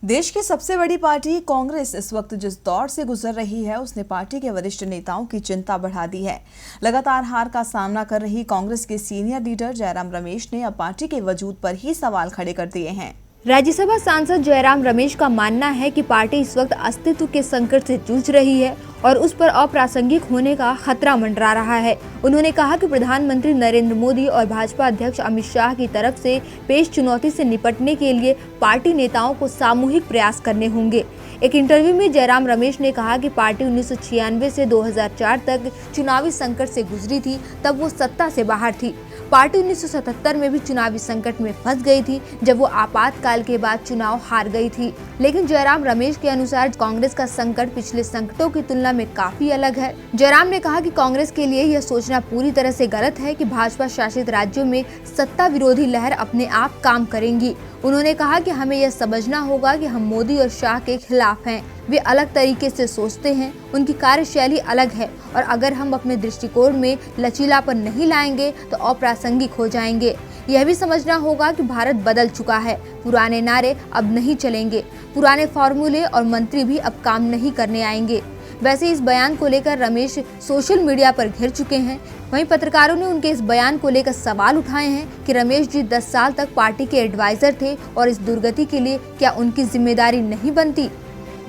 देश की सबसे बड़ी पार्टी कांग्रेस इस वक्त जिस दौर से गुजर रही है उसने पार्टी के वरिष्ठ नेताओं की चिंता बढ़ा दी है। लगातार हार का सामना कर रही कांग्रेस के सीनियर लीडर जयराम रमेश ने अब पार्टी के वजूद पर ही सवाल खड़े कर दिए हैं। राज्यसभा सांसद जयराम रमेश का मानना है कि पार्टी इस वक्त अस्तित्व के संकट से जूझ रही है और उस पर अप्रासंगिक होने का खतरा मंडरा रहा है। उन्होंने कहा कि प्रधानमंत्री नरेंद्र मोदी और भाजपा अध्यक्ष अमित शाह की तरफ से पेश चुनौती से निपटने के लिए पार्टी नेताओं को सामूहिक प्रयास करने होंगे। एक इंटरव्यू में जयराम रमेश ने कहा कि पार्टी 1996 से 2004 तक चुनावी संकट से गुजरी थी, तब वो सत्ता से बाहर थी। पार्टी 1977 में भी चुनावी संकट में फंस गई थी, जब वो आपातकाल के बाद चुनाव हार गई थी। लेकिन जयराम रमेश के अनुसार कांग्रेस का संकट पिछले संकटों की तुलना में काफी अलग है। जयराम ने कहा कि कांग्रेस के लिए यह सोचना पूरी तरह से गलत है कि भाजपा शासित राज्यों में सत्ता विरोधी लहर अपने आप काम करेंगी। उन्होंने कहा कि हमें यह समझना होगा कि हम मोदी और शाह के खिलाफ हैं। वे अलग तरीके से सोचते हैं, उनकी कार्यशैली अलग है और अगर हम अपने दृष्टिकोण में लचीलापन नहीं लाएंगे तो अप्रासंगिक हो जाएंगे। यह भी समझना होगा कि भारत बदल चुका है, पुराने नारे अब नहीं चलेंगे, पुराने फॉर्मूले और मंत्री भी अब काम नहीं करने आएंगे। वैसे इस बयान को लेकर रमेश सोशल मीडिया पर घिर चुके हैं। वहीं पत्रकारों ने उनके इस बयान को लेकर सवाल उठाए हैं कि रमेश जी 10 साल तक पार्टी के एडवाइजर थे और इस दुर्गति के लिए क्या उनकी जिम्मेदारी नहीं बनती।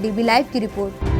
डीबी लाइव की रिपोर्ट।